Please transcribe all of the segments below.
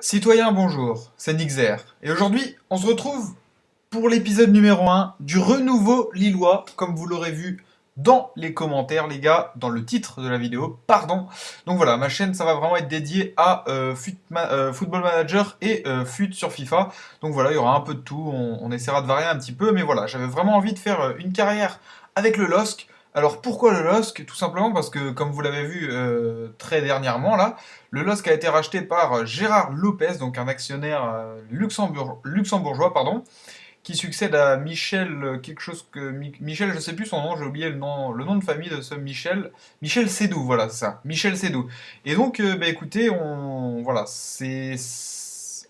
Citoyens, bonjour, c'est Nixer. Et aujourd'hui, on se retrouve pour l'épisode numéro 1 du renouveau lillois, comme vous l'aurez vu dans les commentaires, les gars, dans le titre de la vidéo, pardon. Donc voilà, ma chaîne, ça va vraiment être dédié à Football Manager et FUT sur FIFA. Donc voilà, il y aura un peu de tout, on essaiera de varier un petit peu, mais voilà, j'avais vraiment envie de faire une carrière avec le LOSC. Alors pourquoi le LOSC? Tout simplement parce que, comme vous l'avez vu très dernièrement là, le LOSC a été racheté par Gérard Lopez, donc un actionnaire luxembourgeois, pardon, qui succède à Michel quelque chose que Michel, je sais plus son nom, j'ai oublié le nom de famille de ce Michel, Michel Sédou, voilà, c'est ça, Michel Sédou. Et donc, bah, écoutez, voilà, c'est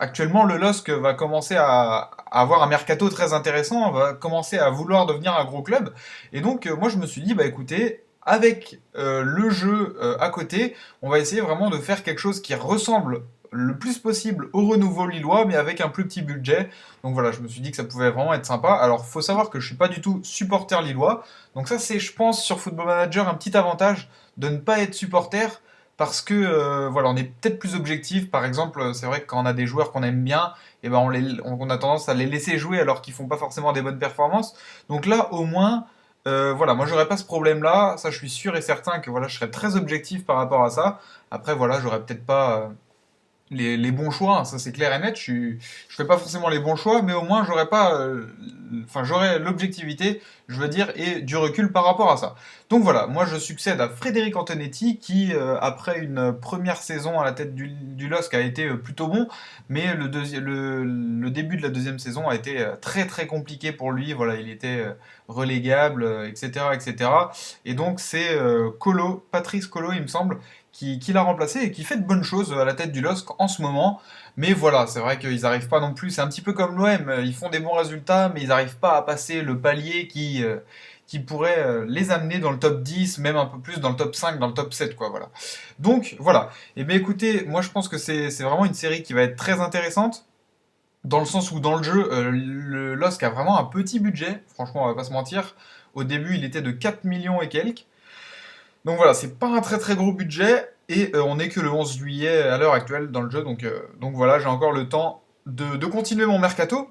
actuellement le LOSC va commencer à avoir un mercato très intéressant, va commencer à vouloir devenir un gros club. Et donc, moi, je me suis dit, bah écoutez, avec le jeu à côté, on va essayer vraiment de faire quelque chose qui ressemble le plus possible au renouveau lillois, mais avec un plus petit budget. Donc voilà, je me suis dit que ça pouvait vraiment être sympa. Alors, faut savoir que je suis pas du tout supporter lillois. Donc ça, c'est, je pense, sur Football Manager, un petit avantage de ne pas être supporter. Parce que voilà, on est peut-être plus objectif. Par exemple, c'est vrai que quand on a des joueurs qu'on aime bien, et ben on a tendance à les laisser jouer alors qu'ils font pas forcément des bonnes performances. Donc là, au moins, voilà, moi j'aurais pas ce problème-là. Ça, je suis sûr et certain que voilà, je serais très objectif par rapport à ça. Après, voilà, j'aurais peut-être pas les bons choix, hein, ça c'est clair et net. Je fais pas forcément les bons choix, mais au moins j'aurais pas, enfin j'aurais l'objectivité, je veux dire, et du recul par rapport à ça. Donc voilà, moi je succède à Frédéric Antonetti qui, après une première saison à la tête du LOSC, a été plutôt bon, mais le début de la deuxième saison a été très très compliqué pour lui. Voilà, il était relégable, etc., etc. Et cetera. Et donc c'est Patrice Colo, il me semble, qui l'a remplacé et qui fait de bonnes choses à la tête du LOSC en ce moment. Mais voilà, c'est vrai qu'ils n'arrivent pas non plus. C'est un petit peu comme l'OM, ils font des bons résultats, mais ils n'arrivent pas à passer le palier qui pourrait les amener dans le top 10, même un peu plus dans le top 5, dans le top 7, quoi, voilà. Donc, voilà. Et bien écoutez, moi je pense que c'est vraiment une série qui va être très intéressante, dans le sens où dans le jeu, le LOSC a vraiment un petit budget, franchement, on va pas se mentir. Au début, il était de 4 millions et quelques. Donc voilà, c'est pas un très très gros budget et on n'est que le 11 juillet à l'heure actuelle dans le jeu, donc voilà, j'ai encore le temps de continuer mon mercato.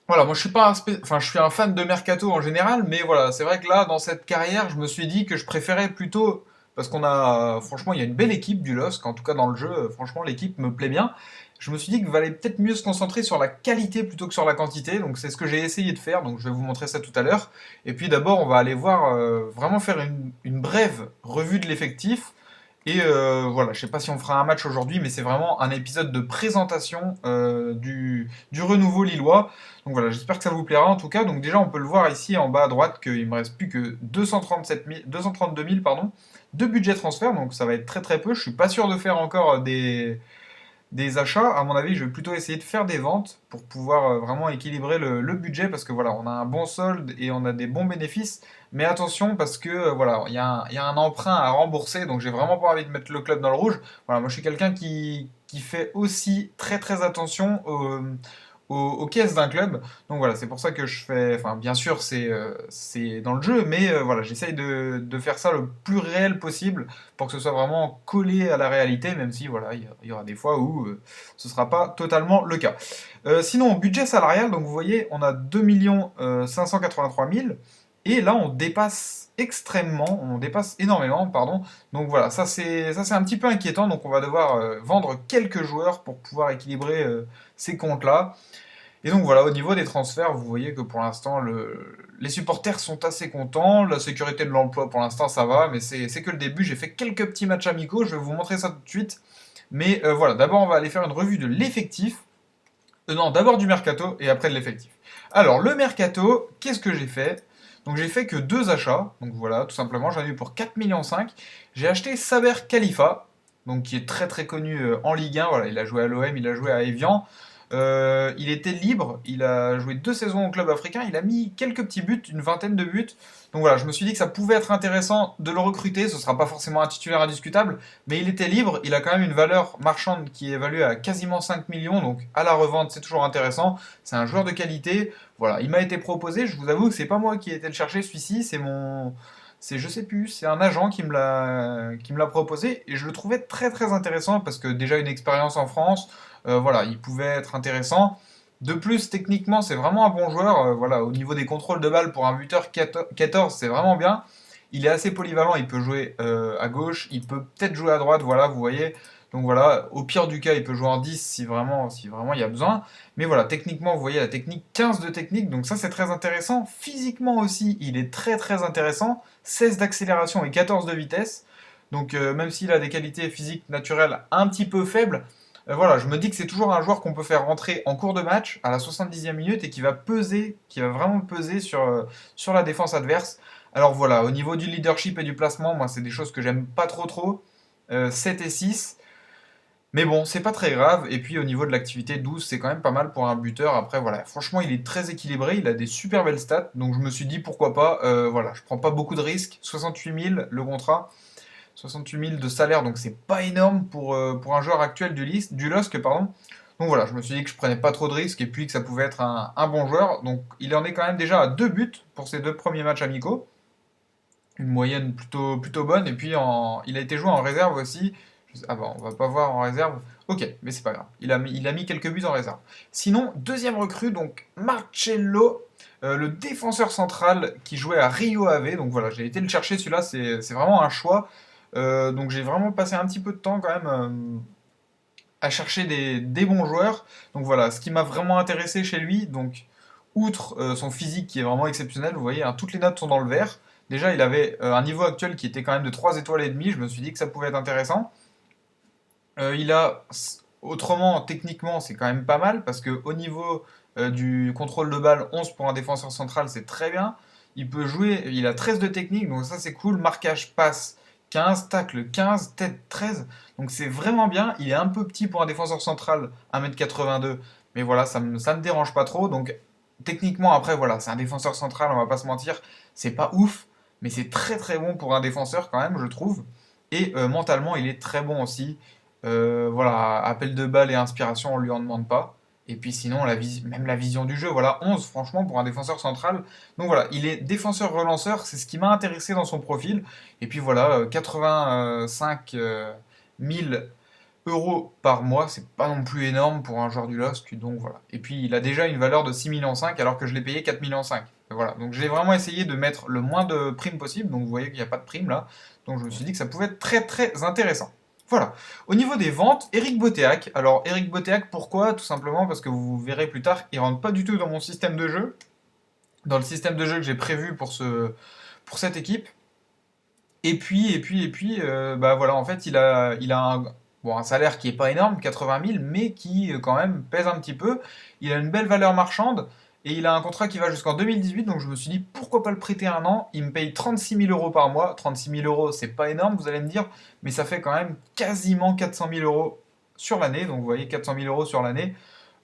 Voilà, moi je suis pas enfin je suis un fan de mercato en général, mais voilà, c'est vrai que là dans cette carrière, je me suis dit que je préférais plutôt parce qu'on a franchement, il y a une belle équipe du LOSC, en tout cas dans le jeu, franchement l'équipe me plaît bien. Je me suis dit qu'il valait peut-être mieux se concentrer sur la qualité plutôt que sur la quantité, donc c'est ce que j'ai essayé de faire, donc je vais vous montrer ça tout à l'heure. Et puis d'abord, on va aller voir, vraiment faire une brève revue de l'effectif. Et voilà, je sais pas si on fera un match aujourd'hui, mais c'est vraiment un épisode de présentation du renouveau lillois. Donc voilà, j'espère que ça vous plaira en tout cas. Donc déjà, on peut le voir ici en bas à droite qu'il me reste plus que 232 000 pardon, de budget transfert, donc ça va être très très peu. Je suis pas sûr de faire encore des achats. À mon avis, je vais plutôt essayer de faire des ventes pour pouvoir vraiment équilibrer le budget parce que voilà, on a un bon solde et on a des bons bénéfices. Mais attention parce que voilà, il y a un emprunt à rembourser, donc j'ai vraiment pas envie de mettre le club dans le rouge. Voilà, moi je suis quelqu'un qui fait aussi très très attention aux caisses d'un club. Donc voilà, c'est pour ça que je fais. Enfin, bien sûr, c'est dans le jeu, mais voilà, j'essaye de faire ça le plus réel possible pour que ce soit vraiment collé à la réalité, même si voilà, il y aura des fois où ce ne sera pas totalement le cas. Sinon, budget salarial, donc vous voyez, on a 2 583 000, et là on dépasse extrêmement, on dépasse énormément, pardon. Donc voilà, ça c'est un petit peu inquiétant, donc on va devoir vendre quelques joueurs pour pouvoir équilibrer ces comptes-là. Et donc voilà, au niveau des transferts, vous voyez que pour l'instant, les supporters sont assez contents. La sécurité de l'emploi, pour l'instant, ça va, mais c'est que le début. J'ai fait quelques petits matchs amicaux, je vais vous montrer ça tout de suite. Mais voilà, d'abord, on va aller faire une revue de l'effectif. Non, d'abord du mercato et après de l'effectif. Alors, le mercato, qu'est-ce que j'ai fait? Donc, j'ai fait que deux achats. Donc voilà, tout simplement, j'en ai eu pour 4,5 millions. J'ai acheté Saber Khalifa, donc qui est très très connu en Ligue 1. Voilà, il a joué à l'OM, il a joué à Evian. Il était libre, il a joué 2 saisons au club africain, il a mis quelques petits buts, une vingtaine de buts. Donc voilà, je me suis dit que ça pouvait être intéressant de le recruter, ce ne sera pas forcément un titulaire indiscutable, mais il était libre, il a quand même une valeur marchande qui est évaluée à quasiment 5 millions, donc à la revente c'est toujours intéressant, c'est un joueur de qualité. Voilà, il m'a été proposé, je vous avoue que c'est pas moi qui ai été le chercher celui-ci, je sais plus, c'est un agent qui me l'a proposé et je le trouvais très très intéressant parce que déjà une expérience en France, voilà, il pouvait être intéressant. De plus, techniquement, c'est vraiment un bon joueur. Voilà, au niveau des contrôles de balle pour un buteur 14, c'est vraiment bien. Il est assez polyvalent, il peut jouer à gauche, il peut peut-être jouer à droite, voilà, vous voyez. Donc voilà, au pire du cas, il peut jouer en 10 si vraiment il y a besoin. Mais voilà, techniquement, vous voyez la technique, 15 de technique, donc ça c'est très intéressant. Physiquement aussi, il est très très intéressant. 16 d'accélération et 14 de vitesse. Donc même s'il a des qualités physiques naturelles un petit peu faibles, voilà, je me dis que c'est toujours un joueur qu'on peut faire rentrer en cours de match à la 70e minute et qui va peser, qui va vraiment peser sur la défense adverse. Alors voilà, au niveau du leadership et du placement, moi c'est des choses que j'aime pas trop trop. 7 et 6. Mais bon, c'est pas très grave. Et puis au niveau de l'activité, 12, c'est quand même pas mal pour un buteur. Après, voilà, franchement, il est très équilibré. Il a des super belles stats. Donc je me suis dit pourquoi pas. Voilà, je prends pas beaucoup de risques. 68 000 le contrat. 68 000 de salaire, donc c'est pas énorme pour un joueur actuel du LOSC, pardon. Donc voilà, je me suis dit que je prenais pas trop de risques et puis que ça pouvait être un bon joueur. Donc il en est quand même déjà à 2 buts pour ses 2 premiers matchs amicaux. Une moyenne plutôt bonne. Et puis il a été joué en réserve aussi. Ah bon, on va pas voir en réserve. Ok, mais c'est pas grave. Il a mis quelques buts en réserve. Sinon, deuxième recrue, donc Marcello, le défenseur central qui jouait à Rio Ave. Donc voilà, j'ai été le chercher, celui-là, c'est vraiment un choix. Donc j'ai vraiment passé un petit peu de temps quand même à chercher des bons joueurs. Donc voilà, ce qui m'a vraiment intéressé chez lui, donc outre son physique qui est vraiment exceptionnel, vous voyez, hein, toutes les notes sont dans le vert. Déjà, il avait un niveau actuel qui était quand même de 3 étoiles et demie, je me suis dit que ça pouvait être intéressant. Il a, autrement, techniquement, c'est quand même pas mal, parce que au niveau du contrôle de balle, 11 pour un défenseur central, c'est très bien. Il peut jouer, il a 13 de technique, donc ça c'est cool. Marquage, passe, 15, tacle, 15, tête, 13. Donc c'est vraiment bien. Il est un peu petit pour un défenseur central, 1m82, mais voilà, ça me dérange pas trop. Donc techniquement, après, voilà, c'est un défenseur central, on va pas se mentir, c'est pas ouf, mais c'est très très bon pour un défenseur quand même, je trouve. Et mentalement, il est très bon aussi. Voilà, appel de balle et inspiration, on lui en demande pas. Et puis sinon, même la vision du jeu, voilà, 11 franchement pour un défenseur central. Donc voilà, il est défenseur-relanceur, c'est ce qui m'a intéressé dans son profil. Et puis voilà, 85 000 euros par mois, c'est pas non plus énorme pour un joueur du LOSC. Donc voilà. Et puis il a déjà une valeur de 6,5 millions alors que je l'ai payé 4,5 millions. Voilà, donc j'ai vraiment essayé de mettre le moins de primes possible. Donc vous voyez qu'il n'y a pas de prime là. Donc je me suis dit que ça pouvait être très très intéressant. Voilà. Au niveau des ventes, Eric Botéac. Alors, Eric Botéac, pourquoi? Tout simplement parce que vous verrez plus tard, il rentre pas du tout dans mon système de jeu, dans le système de jeu que j'ai prévu pour cette équipe. Et puis, bah voilà, en fait, il a un salaire qui est pas énorme, 80 000, mais qui quand même pèse un petit peu. Il a une belle valeur marchande et il a un contrat qui va jusqu'en 2018, donc je me suis dit pourquoi pas le prêter un an. Il me paye 36 000 euros par mois. 36 000 euros, c'est pas énorme, vous allez me dire, mais ça fait quand même quasiment 400 000 euros sur l'année. Donc vous voyez, 400 000 euros sur l'année.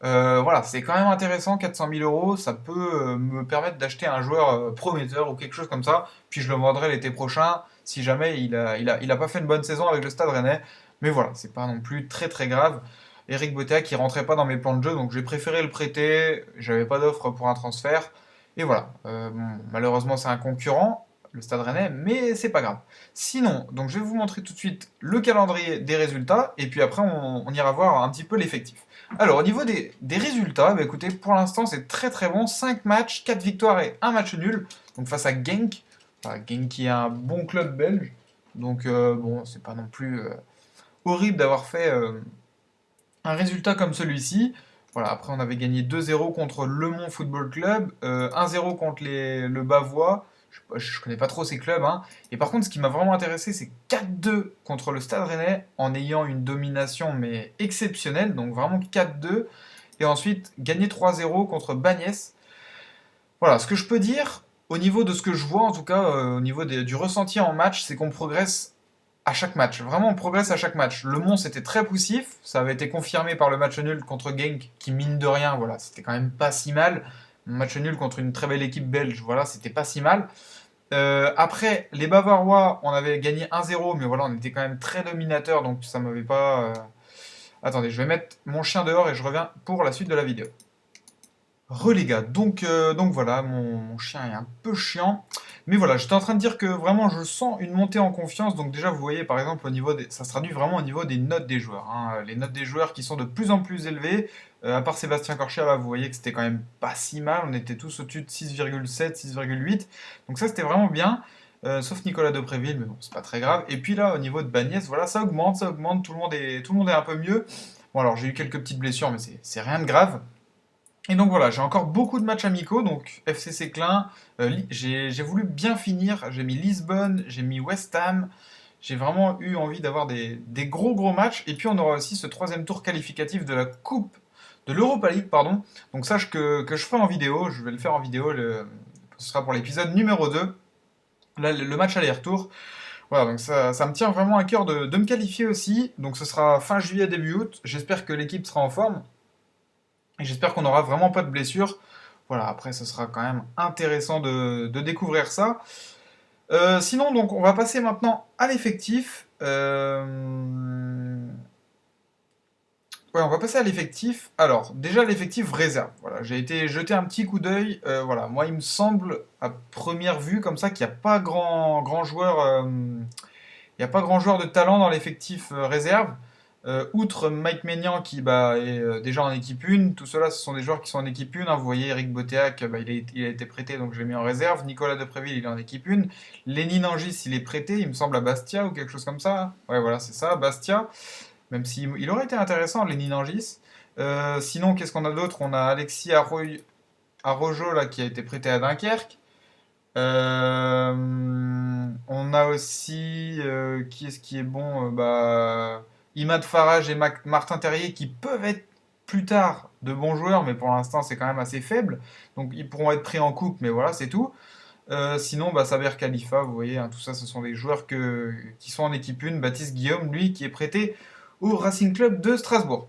Voilà, c'est quand même intéressant, 400 000 euros, ça peut me permettre d'acheter un joueur prometteur ou quelque chose comme ça, puis je le vendrai l'été prochain si jamais il a pas fait une bonne saison avec le Stade Rennais. Mais voilà, c'est pas non plus très très grave. Eric Botea qui rentrait pas dans mes plans de jeu, donc j'ai préféré le prêter, j'avais pas d'offre pour un transfert, et voilà. Bon, malheureusement c'est un concurrent, le Stade Rennais, mais c'est pas grave. Sinon, donc je vais vous montrer tout de suite le calendrier des résultats, et puis après on ira voir un petit peu l'effectif. Alors, au niveau des résultats, bah, écoutez, pour l'instant, c'est très très bon. 5 matchs, 4 victoires et un match nul. Donc face à Genk. Enfin, Genk qui est un bon club belge. Donc, bon, c'est pas non plus horrible d'avoir fait un résultat comme celui-ci. Voilà, après, on avait gagné 2-0 contre Le Mans Football Club, 1-0 contre le Bavois. Je connais pas trop ces clubs, hein. Et par contre, ce qui m'a vraiment intéressé, c'est 4-2 contre le Stade Rennais, en ayant une domination mais exceptionnelle, donc vraiment 4-2. Et ensuite, gagner 3-0 contre Bagnès. Voilà, ce que je peux dire, au niveau de ce que je vois, en tout cas, au niveau du ressenti en match, c'est qu'on progresse à chaque match. Vraiment, on progresse à chaque match. Le Mons était très poussif, ça avait été confirmé par le match nul contre Genk, qui mine de rien, voilà, c'était quand même pas si mal. Un match nul contre une très belle équipe belge, voilà, c'était pas si mal. Après, les Bavarois, on avait gagné 1-0, mais voilà, on était quand même très dominateur, donc ça m'avait pas. Attendez, je vais mettre mon chien dehors et je reviens pour la suite de la vidéo. Les gars, donc voilà, mon chien est un peu chiant. Mais voilà, j'étais en train de dire que vraiment je sens une montée en confiance. Donc déjà, vous voyez par exemple au niveau des... Ça se traduit vraiment au niveau des notes des joueurs, hein. Les notes des joueurs qui sont de plus en plus élevées. À part Sébastien Corchia, là, vous voyez que c'était quand même pas si mal. On était tous au-dessus de 6,7, 6,8. Donc ça, c'était vraiment bien. Sauf Nicolas Depréville, mais bon, c'est pas très grave. Et puis là, au niveau de Bagnès, voilà, ça augmente, tout le monde est un peu mieux. Bon alors, j'ai eu quelques petites blessures, mais c'est rien de grave. Et donc voilà, j'ai encore beaucoup de matchs amicaux, donc FCC Klein, j'ai voulu bien finir, j'ai mis Lisbonne, j'ai mis West Ham, j'ai vraiment eu envie d'avoir des gros matchs, et puis on aura aussi ce troisième tour qualificatif de la Coupe de l'Europa League, pardon, donc sache que je ferai en vidéo, je vais le faire en vidéo, ce sera pour l'épisode numéro 2, là le match aller-retour, voilà, donc ça me tient vraiment à cœur de me qualifier aussi, donc ce sera fin juillet, début août, j'espère que l'équipe sera en forme, et j'espère qu'on n'aura vraiment pas de blessures. Voilà, après, ce sera quand même intéressant de découvrir ça. Sinon, donc, on va passer maintenant à l'effectif. Ouais, on va passer à l'effectif. Alors, déjà, l'effectif réserve. Voilà, j'ai été jeter un petit coup d'œil. Voilà, moi, il me semble, à première vue, comme ça, qu'il n'y a pas grand joueur. Il n'y a pas grand joueur de talent dans l'effectif réserve. Outre Mike Maignan qui bah, est déjà en équipe 1, tout cela ce sont des joueurs qui sont en équipe 1, hein. Vous voyez Eric Botéac, bah, il a été prêté donc je l'ai mis en réserve. Nicolas Depréville il est en équipe 1. Lénine Angis il est prêté, il me semble à Bastia ou quelque chose comme ça. Ouais voilà c'est ça, Bastia. Même s'il il aurait été intéressant Lénine Angis. Sinon qu'est-ce qu'on a d'autre? On a Alexis Arrojo là, qui a été prêté à Dunkerque. On a aussi qui est-ce qui est bon bah, Imad Farage et Martin Terrier qui peuvent être plus tard de bons joueurs, mais pour l'instant c'est quand même assez faible. Donc ils pourront être pris en coupe, mais voilà, c'est tout. Sinon, bah, Saber Khalifa, vous voyez, hein, tout ça, ce sont des joueurs qui sont en équipe 1. Baptiste Guillaume, lui, qui est prêté au Racing Club de Strasbourg.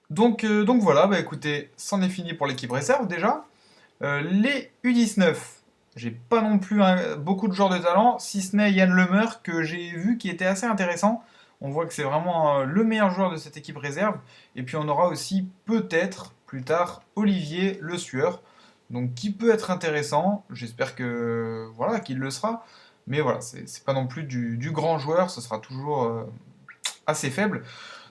Donc voilà, bah écoutez, c'en est fini pour l'équipe réserve déjà. Les U19, j'ai pas non plus beaucoup de joueurs de talent, si ce n'est Yann Lemeur que j'ai vu qui était assez intéressant. On voit que c'est vraiment le meilleur joueur de cette équipe réserve. Et puis on aura aussi peut-être plus tard Olivier Le Sueur, donc qui peut être intéressant. J'espère que voilà qu'il le sera. Mais voilà, c'est pas non plus du grand joueur, ce sera toujours assez faible.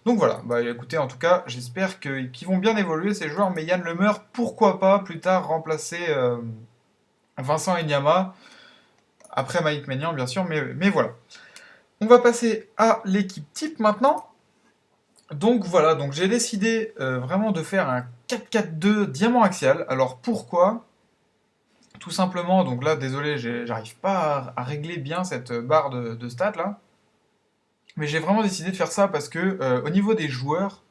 Donc voilà, bah écoutez, en tout cas, j'espère qu'ils vont bien évoluer ces joueurs, mais Yann Lemeur, pourquoi pas plus tard remplacer Vincent Enyama, après Mike Maignan bien sûr, mais voilà. On va passer à l'équipe type maintenant. Donc voilà, donc j'ai décidé vraiment de faire un 4-4-2 diamant axial. Alors pourquoi? Tout simplement, donc là, désolé, j'arrive pas à régler bien cette barre de stats là. Mais j'ai vraiment décidé de faire ça parce que au niveau des joueurs,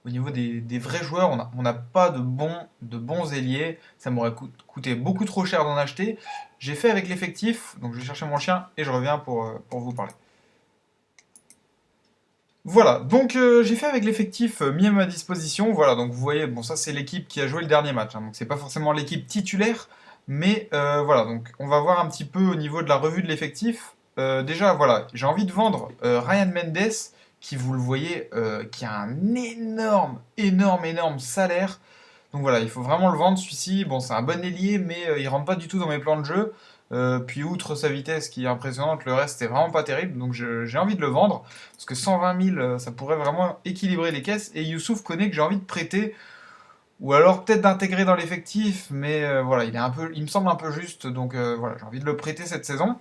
au niveau des vrais joueurs, on n'a pas de bons ailiers. Ça m'aurait coûté beaucoup trop cher d'en acheter. J'ai fait avec l'effectif, donc je vais chercher mon chien et je reviens pour vous parler. Voilà, donc j'ai fait avec l'effectif mis à ma disposition. Voilà, donc vous voyez, bon ça c'est l'équipe qui a joué le dernier match, hein, donc c'est pas forcément l'équipe titulaire, mais voilà, donc on va voir un petit peu au niveau de la revue de l'effectif. Déjà, voilà, j'ai envie de vendre Ryan Mendes, qui vous le voyez, qui a un énorme salaire. Donc voilà, il faut vraiment le vendre celui-ci. Bon, c'est un bon ailier, mais il rentre pas du tout dans mes plans de jeu. Puis outre sa vitesse qui est impressionnante, le reste c'est vraiment pas terrible. Donc j'ai envie de le vendre parce que 120 000, ça pourrait vraiment équilibrer les caisses. Et Youssouf connaît que j'ai envie de prêter ou alors peut-être d'intégrer dans l'effectif, mais voilà, il me semble un peu juste. Donc voilà, j'ai envie de le prêter cette saison.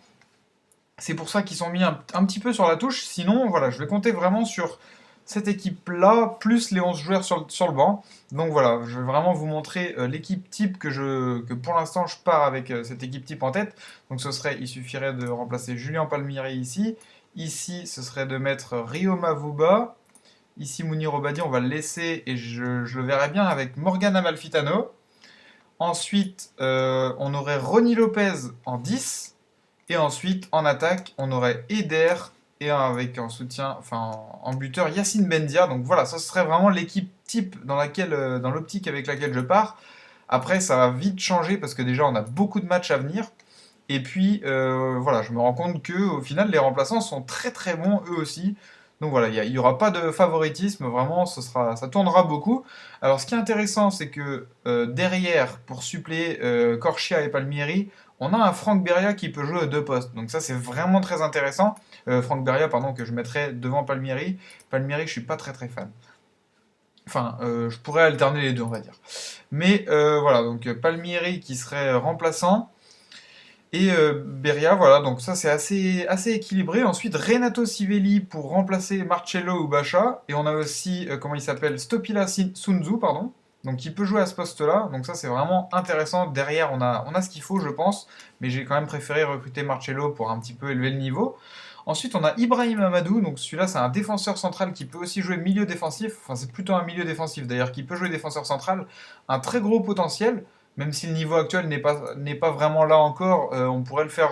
C'est pour ça qu'ils sont mis un petit peu sur la touche. Sinon, voilà, je vais compter vraiment sur cette équipe-là, plus les 11 joueurs sur le banc. Donc voilà, je vais vraiment vous montrer l'équipe type que pour l'instant je pars avec cette équipe type en tête. Donc il suffirait de remplacer Julien Palmieri ici. Ici, ce serait de mettre Rio Mavuba. Ici, Mounir Obadi, on va le laisser et je le verrai bien avec Morgan Amalfitano. Ensuite, on aurait Ronny Lopez en 10. Et ensuite, en attaque, on aurait Eder et avec en soutien, enfin en buteur, Yacine Bendia. Donc voilà, ça serait vraiment l'équipe type dans l'optique avec laquelle je pars. Après, ça va vite changer parce que déjà, on a beaucoup de matchs à venir. Et puis, voilà, je me rends compte que au final, les remplaçants sont très bons eux aussi. Donc voilà, il y aura pas de favoritisme, vraiment, ça tournera beaucoup. Alors ce qui est intéressant, c'est que derrière, pour suppléer Corchia et Palmieri, on a un Franck Beria qui peut jouer aux deux postes. Donc ça, c'est vraiment très intéressant. Franck Beria, pardon, que je mettrais devant Palmieri. Palmieri, je suis pas très très fan. Enfin, je pourrais alterner les deux, on va dire. Mais voilà, donc Palmieri qui serait remplaçant. Et Beria, voilà, donc ça c'est assez équilibré. Ensuite, Renato Sivelli pour remplacer Marcello ou Bacha. Et on a aussi, comment il s'appelle, Stopilla Sunzu, pardon. Donc qui peut jouer à ce poste-là. Donc ça c'est vraiment intéressant. Derrière, on a ce qu'il faut, je pense. Mais j'ai quand même préféré recruter Marcello pour un petit peu élever le niveau. Ensuite, on a Ibrahim Amadou. Donc celui-là, c'est un défenseur central qui peut aussi jouer milieu défensif. Enfin, c'est plutôt un milieu défensif d'ailleurs, qui peut jouer défenseur central. Un très gros potentiel. Même si le niveau actuel n'est pas vraiment là encore, on pourrait le faire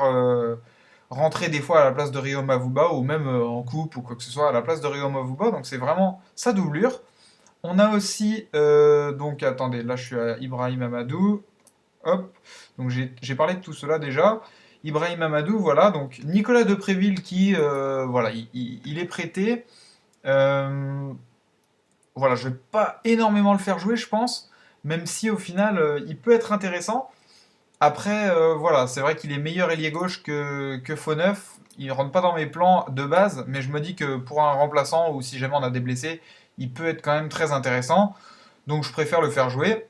rentrer des fois à la place de Rio Mavuba ou même en coupe ou quoi que ce soit à la place de Rio Mavuba. Donc c'est vraiment sa doublure. On a aussi, donc attendez, là je suis à Ibrahim Amadou. Hop, donc j'ai parlé de tout cela déjà. Ibrahim Amadou, voilà, donc Nicolas Depréville qui, voilà, il est prêté. Euh, voilà, je vais pas énormément le faire jouer, je pense, même si au final, il peut être intéressant. Après, voilà, c'est vrai qu'il est meilleur ailier gauche que Faux-Neuf. Il rentre pas dans mes plans de base, mais je me dis que pour un remplaçant ou si jamais on a des blessés, il peut être quand même très intéressant. Donc je préfère le faire jouer,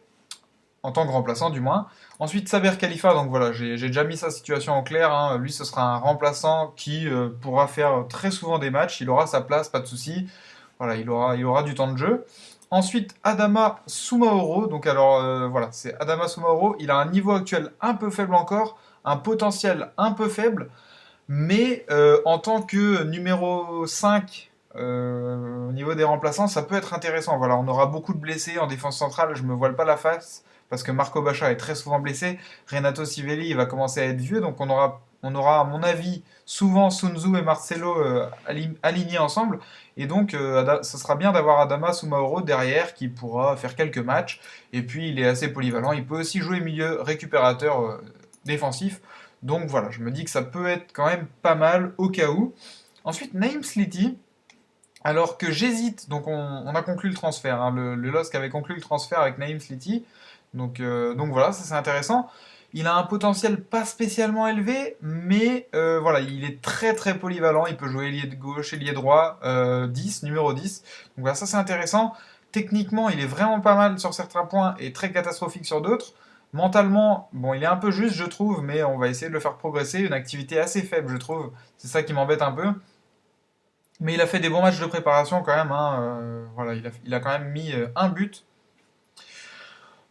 en tant que remplaçant du moins. Ensuite, Saber Khalifa, donc voilà, j'ai déjà mis sa situation en clair, hein. Lui, ce sera un remplaçant qui pourra faire très souvent des matchs. Il aura sa place, pas de souci. Voilà, il aura du temps de jeu. Ensuite, Adama Soumaoro. Donc alors voilà, c'est Adama Soumaoro. Il a un niveau actuel un peu faible encore, un potentiel un peu faible, mais en tant que numéro 5 au niveau des remplaçants, ça peut être intéressant. Voilà, on aura beaucoup de blessés en défense centrale, je me voile pas la face, parce que Marco Bacha est très souvent blessé. Renato Sivelli, il va commencer à être vieux, donc on aura à mon avis, souvent Sunzu et Marcelo alignés ensemble. Et donc, ce sera bien d'avoir Adama Soumaoro derrière qui pourra faire quelques matchs. Et puis, il est assez polyvalent. Il peut aussi jouer milieu récupérateur défensif. Donc voilà, je me dis que ça peut être quand même pas mal au cas où. Ensuite, Naïm Sliti, alors que j'hésite, donc on a conclu le transfert, hein, le LOSC avait conclu le transfert avec Naïm Sliti, donc voilà, ça c'est intéressant. Il a un potentiel pas spécialement élevé, mais voilà, il est très très polyvalent, il peut jouer ailier de gauche, ailier droit, 10, numéro 10, donc voilà, ça c'est intéressant. Techniquement, il est vraiment pas mal sur certains points et très catastrophique sur d'autres. Mentalement, bon, il est un peu juste, je trouve, mais on va essayer de le faire progresser. Une activité assez faible, je trouve. C'est ça qui m'embête un peu. Mais il a fait des bons matchs de préparation quand même, hein. Voilà, il a quand même mis un but.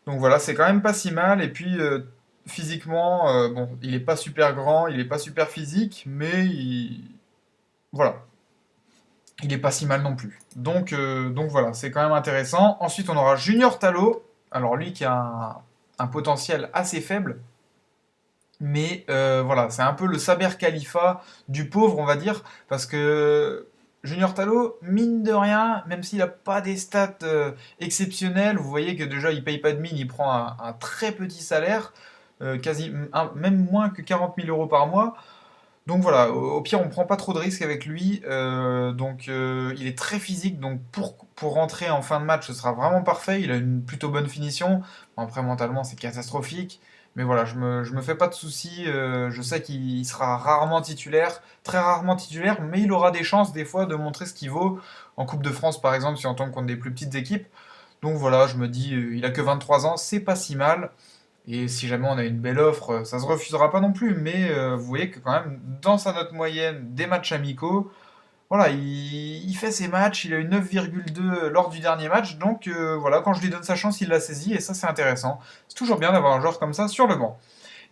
Donc voilà, c'est quand même pas si mal. Et puis physiquement, bon, il est pas super grand, il est pas super physique, mais voilà, il est pas si mal non plus. Donc voilà, c'est quand même intéressant. Ensuite, on aura Junior Tallo. Alors lui qui a un potentiel assez faible, mais voilà, c'est un peu le Saber Khalifa du pauvre, on va dire, parce que Junior Tallo, mine de rien, même s'il n'a pas des stats exceptionnelles, vous voyez que déjà il paye pas de mine, il prend un très petit salaire, même moins que 40 000 euros par mois. Donc voilà, au pire, on prend pas trop de risques avec lui. Donc il est très physique, donc pour rentrer en fin de match, ce sera vraiment parfait. Il a une plutôt bonne finition. Bon, après, mentalement, c'est catastrophique. Mais voilà, je me fais pas de soucis. Je sais qu'il sera rarement titulaire, très rarement titulaire, mais il aura des chances des fois de montrer ce qu'il vaut. En Coupe de France, par exemple, si on tombe contre des plus petites équipes. Donc voilà, je me dis, il a que 23 ans, c'est pas si mal. Et si jamais on a une belle offre, ça se refusera pas non plus. Mais vous voyez que quand même, dans sa note moyenne des matchs amicaux, voilà, il fait ses matchs, il a eu 9,2 lors du dernier match. Donc voilà, quand je lui donne sa chance, il l'a saisi et ça c'est intéressant. C'est toujours bien d'avoir un joueur comme ça sur le banc.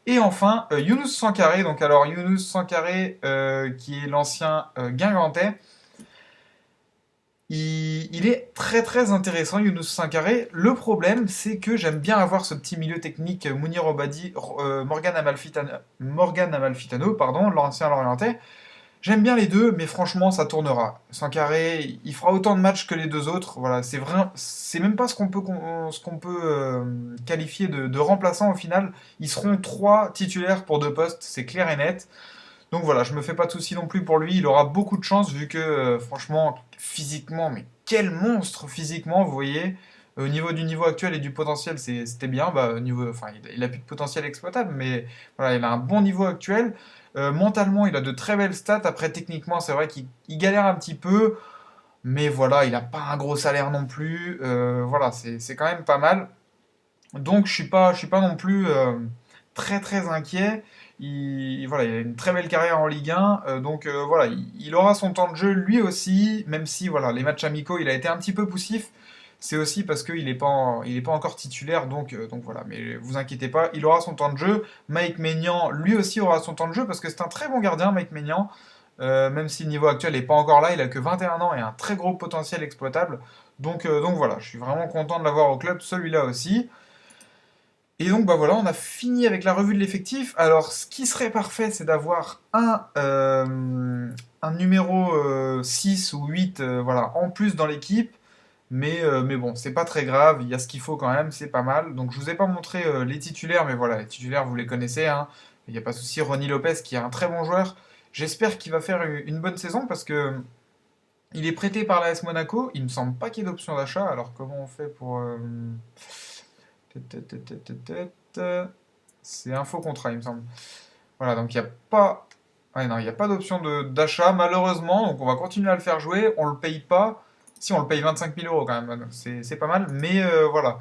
Et enfin, Younous Sankaré. Donc alors Younous Sankaré, qui est l'ancien Guingampais. Il est très très intéressant, Younous Sankaré. Le problème, c'est que j'aime bien avoir ce petit milieu technique Mounir Obadi, Morgan Amalfitano, pardon, l'ancien Lorientais. J'aime bien les deux, mais franchement, ça tournera. Sankaré, il fera autant de matchs que les deux autres. Voilà, c'est même pas ce qu'on peut qualifier de remplaçant au final. Ils seront trois titulaires pour deux postes, c'est clair et net. Donc voilà, je me fais pas de soucis non plus pour lui. Il aura beaucoup de chance vu que, franchement, physiquement, mais quel monstre physiquement, vous voyez. Au niveau du niveau actuel et du potentiel, c'était bien. Bah, au niveau, enfin, il a plus de potentiel exploitable, mais voilà, il a un bon niveau actuel. Mentalement, il a de très belles stats. Après, techniquement, c'est vrai qu'il galère un petit peu. Mais voilà, il n'a pas un gros salaire non plus. Voilà, c'est quand même pas mal. Donc je suis pas non plus très très inquiet. Voilà, il a une très belle carrière en Ligue 1. Donc voilà, il aura son temps de jeu lui aussi, même si voilà, les matchs amicaux, il a été un petit peu poussif. C'est aussi parce qu'il n'est pas, il est pas encore titulaire, donc voilà. Mais vous inquiétez pas, il aura son temps de jeu. Mike Maignan, lui aussi aura son temps de jeu parce que c'est un très bon gardien, Mike Maignan. Même si le niveau actuel n'est pas encore là, il a que 21 ans et un très gros potentiel exploitable. Donc voilà, je suis vraiment content de l'avoir au club, celui-là aussi. Et donc bah voilà, on a fini avec la revue de l'effectif. Alors ce qui serait parfait, c'est d'avoir un numéro 6 ou 8 voilà, en plus dans l'équipe. Mais bon, c'est pas très grave, il y a ce qu'il faut quand même, c'est pas mal. Donc je vous ai pas montré les titulaires, mais voilà, les titulaires vous les connaissez, hein. Il n'y a pas de souci, Ronny Lopez qui est un très bon joueur. J'espère qu'il va faire une bonne saison parce que il est prêté par la l'AS Monaco. Il me semble pas qu'il y ait d'option d'achat. Alors comment on fait pour c'est un faux contrat, il me semble. Voilà, donc il n'y a pas. Ouais, non, il n'y a pas d'option d'achat, malheureusement. Donc on va continuer à le faire jouer. On le paye pas. Si, on le paye 25 000 euros quand même. C'est pas mal. Mais voilà.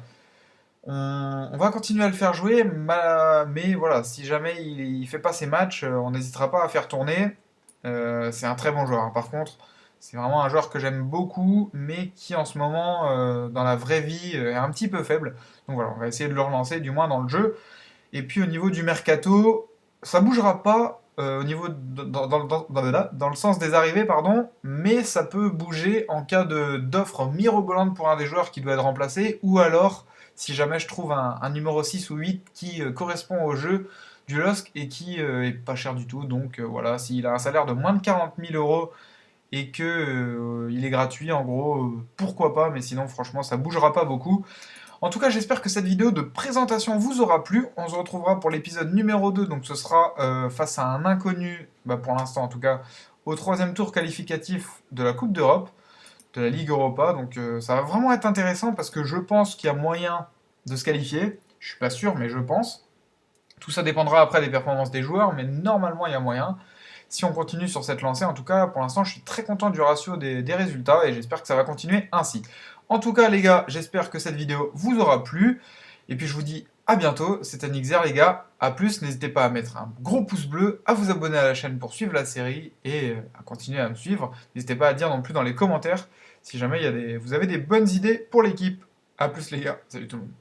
On va continuer à le faire jouer. Mais voilà, si jamais il fait pas ses matchs, on n'hésitera pas à faire tourner. C'est un très bon joueur, hein. Par contre, c'est vraiment un joueur que j'aime beaucoup, mais qui en ce moment, dans la vraie vie, est un petit peu faible. Donc voilà, on va essayer de le relancer, du moins dans le jeu. Et puis au niveau du mercato, ça bougera pas au niveau dans le sens des arrivées, pardon, mais ça peut bouger en cas d'offre mirobolante pour un des joueurs qui doit être remplacé, ou alors si jamais je trouve un numéro 6 ou 8 qui correspond au jeu du LOSC et qui est pas cher du tout. Donc voilà, s'il a un salaire de moins de 40 000 euros et que il est gratuit, en gros, pourquoi pas, mais sinon franchement ça bougera pas beaucoup. En tout cas, j'espère que cette vidéo de présentation vous aura plu. On se retrouvera pour l'épisode numéro 2, donc ce sera face à un inconnu, bah pour l'instant en tout cas, au troisième tour qualificatif de la Coupe d'Europe, de la Ligue Europa. Donc ça va vraiment être intéressant parce que je pense qu'il y a moyen de se qualifier. Je suis pas sûr, mais je pense. Tout ça dépendra après des performances des joueurs, mais normalement il y a moyen. Si on continue sur cette lancée, en tout cas, pour l'instant, je suis très content du ratio des résultats et j'espère que ça va continuer ainsi. En tout cas, les gars, j'espère que cette vidéo vous aura plu. Et puis, je vous dis à bientôt. C'était Nixer, les gars. A plus, n'hésitez pas à mettre un gros pouce bleu, à vous abonner à la chaîne pour suivre la série et à continuer à me suivre. N'hésitez pas à dire non plus dans les commentaires si jamais vous avez des bonnes idées pour l'équipe. A plus, les gars. Salut tout le monde.